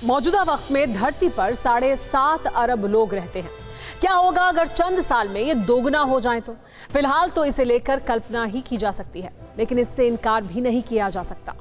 मौजूदा वक्त में धरती पर 7.5 अरब लोग रहते हैं। क्या होगा अगर चंद साल में ये दोगुना हो जाए तो? फिलहाल तो इसे लेकर कल्पना ही की जा सकती है, लेकिन इससे इनकार भी नहीं किया जा सकता।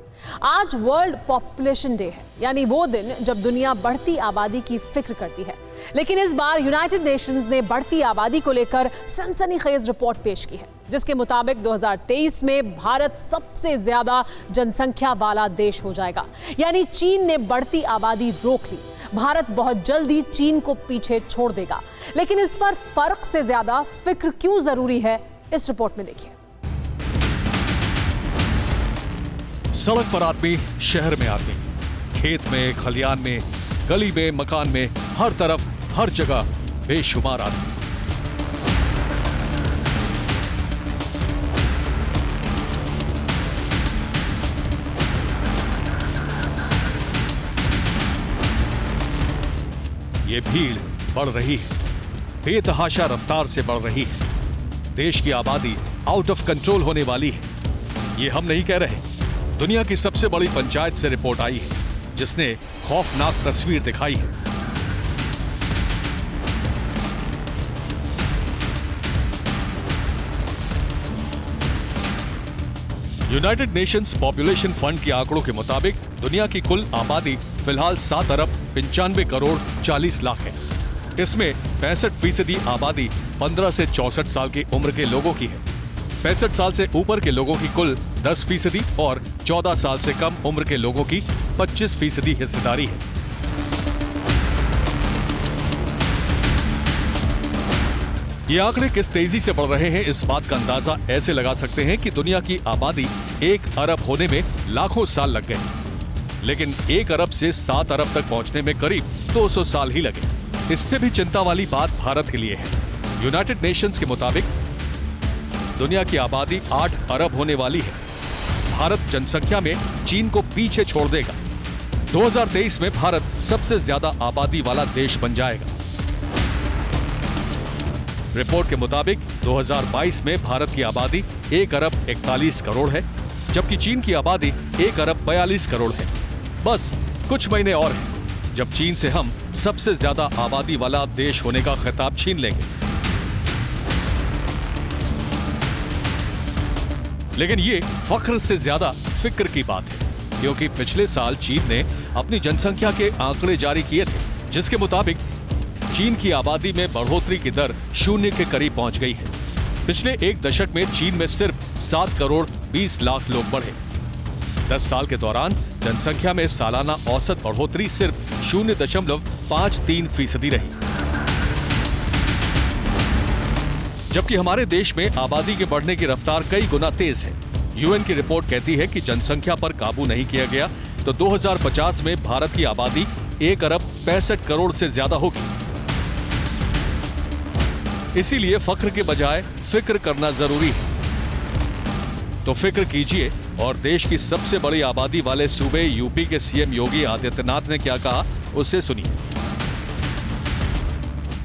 आज वर्ल्ड पॉपुलेशन डे है, यानी वो दिन जब दुनिया बढ़ती आबादी की फिक्र करती है। लेकिन इस बार यूनाइटेड नेशंस ने बढ़ती आबादी को लेकर सनसनीखेज रिपोर्ट पेश की है, जिसके मुताबिक 2023 में भारत सबसे ज्यादा जनसंख्या वाला देश हो जाएगा। यानी चीन ने बढ़ती आबादी रोक ली, भारत बहुत जल्दी चीन को पीछे छोड़ देगा। लेकिन इस पर फर्क से ज्यादा फिक्र क्यों जरूरी है, इस रिपोर्ट में देखिए। सड़क पर आदमी, शहर में आदमी, खेत में, खलियान में, गली में, मकान में, हर तरफ, हर जगह बेशुमार आदमी। ये भीड़ बढ़ रही है, बेतहाशा रफ्तार से बढ़ रही है। देश की आबादी आउट ऑफ कंट्रोल होने वाली है। ये हम नहीं कह रहे, दुनिया की सबसे बड़ी पंचायत से रिपोर्ट आई है, जिसने खौफनाक तस्वीर दिखाई है। यूनाइटेड नेशंस पॉपुलेशन फंड के आंकड़ों के मुताबिक दुनिया की कुल आबादी फिलहाल 7 अरब 95 करोड़ 40 लाख है। इसमें 65% आबादी 15 से 64 साल की उम्र के लोगों की है। 65 साल से ऊपर के लोगों की कुल 10% और 14 साल से कम उम्र के लोगों की 25% हिस्सेदारी है। ये आंकड़े किस तेजी से बढ़ रहे हैं, इस बात का अंदाजा ऐसे लगा सकते हैं कि दुनिया की आबादी 1 अरब होने में लाखों साल लग गए, लेकिन 1 अरब से 7 अरब तक पहुंचने में करीब 200 साल ही लगे। इससे भी चिंता वाली बात भारत के लिए है। यूनाइटेड नेशंस के मुताबिक दुनिया की आबादी 8 अरब होने वाली है। भारत जनसंख्या में चीन को पीछे छोड़ देगा। 2023 में भारत सबसे ज्यादा आबादी वाला देश बन जाएगा। रिपोर्ट के मुताबिक 2022 में भारत की आबादी 1 अरब 41 करोड़ है, जबकि चीन की आबादी 1 अरब 42 करोड़ है। बस कुछ महीने और हैं, जब चीन से हम सबसे ज्यादा आबादी वाला देश होने का खिताब छीन लेंगे। लेकिन ये फख्र से ज्यादा फिक्र की बात है, क्योंकि पिछले साल चीन ने अपनी जनसंख्या के आंकड़े जारी किए थे, जिसके मुताबिक चीन की आबादी में बढ़ोतरी की दर 0 के करीब पहुंच गई है। पिछले 1 दशक में चीन में सिर्फ 7 करोड़ 20 लाख लोग बढ़े। 10 साल के दौरान जनसंख्या में सालाना औसत बढ़ोतरी सिर्फ 0.53% रही, जबकि हमारे देश में आबादी के बढ़ने की रफ्तार कई गुना तेज है। यूएन की रिपोर्ट कहती है कि जनसंख्या पर काबू नहीं किया गया तो 2050 में भारत की आबादी 1 अरब 65 करोड़ से ज्यादा होगी। इसीलिए फख्र के बजाय फिक्र करना जरूरी है। तो फिक्र कीजिए और देश की सबसे बड़ी आबादी वाले सूबे यूपी के सीएम योगी आदित्यनाथ ने क्या कहा, उसे सुनिए।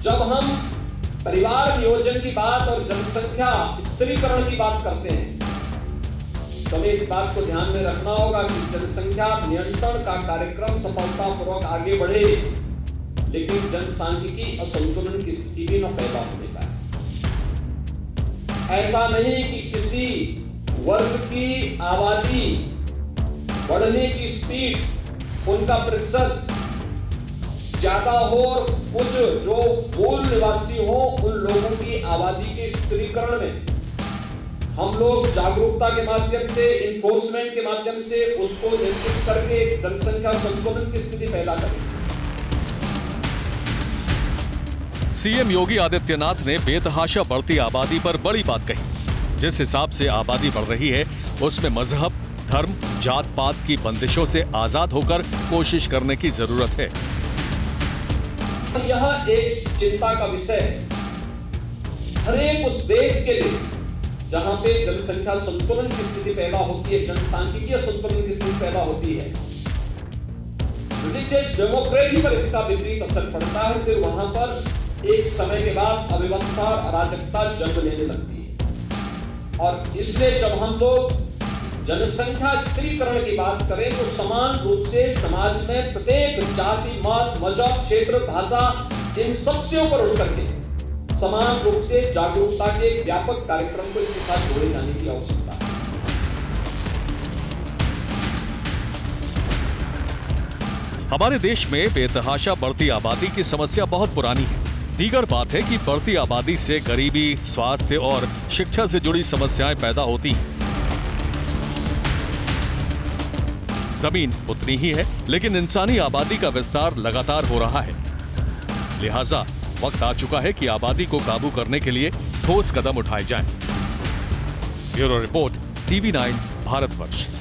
जब हम परिवार नियोजन की बात और जनसंख्या स्त्रीकरण की बात करते हैं, तो हमें इस बात को ध्यान में रखना होगा कि जनसंख्या नियंत्रण का कार्यक्रम सफलतापूर्वक आगे बढ़े, लेकिन जनसांख्यिकी असंतुलन की स्थिति भी न पैदा होने पाए। ऐसा नहीं कि किसी वर्ग की आबादी बढ़ने की स्पीड, उनका प्रतिशत ज्यादा हो और कुछ जो मूल निवासी हो, उन लोगों की आबादी के स्त्रीकरण में हम लोग जागरूकता के माध्यम से, इन्फोर्समेंट के माध्यम से उसको नियंत्रित करके जनसंख्या संतुलन की स्थिति पैदा करें। सीएम योगी आदित्यनाथ ने बेतहाशा बढ़ती आबादी पर बड़ी बात कही। जिस हिसाब से आबादी बढ़ रही है, उसमें मजहब, धर्म, जात पात की बंदिशों से आजाद होकर कोशिश करने की जरूरत है। यह एक चिंता का विषय है हर एक उस देश के लिए जहां पे जनसंख्या संतुलन की स्थिति पैदा होती है, जनसांख्यिकीय संतुलन की स्थिति पैदा होती है। रिलीजियस डेमोक्रेसी पर इसका विपरीत असर पड़ता है। फिर वहां पर एक समय के बाद अव्यवस्था और अराजकता जन्म लेने लगती है। और इसलिए जब हम लोग जनसंख्या स्त्रीकरण की बात करें तो समान रूप से समाज में प्रत्येक जाति, मत, मजहब, क्षेत्र, भाषा इन सबसे ऊपर उठ करके समान रूप से जागरूकता के एक व्यापक कार्यक्रम को इसके साथ जोड़े जाने की आवश्यकता है। हमारे देश में बेतहाशा बढ़ती आबादी की समस्या बहुत पुरानी है। दीगर बात है कि बढ़ती आबादी से गरीबी, स्वास्थ्य और शिक्षा से जुड़ी समस्याएं पैदा होती हैं। जमीन उतनी ही है, लेकिन इंसानी आबादी का विस्तार लगातार हो रहा है। लिहाजा वक्त आ चुका है कि आबादी को काबू करने के लिए ठोस कदम उठाए जाएं। Bureau report, TV9 Bharatvarsh.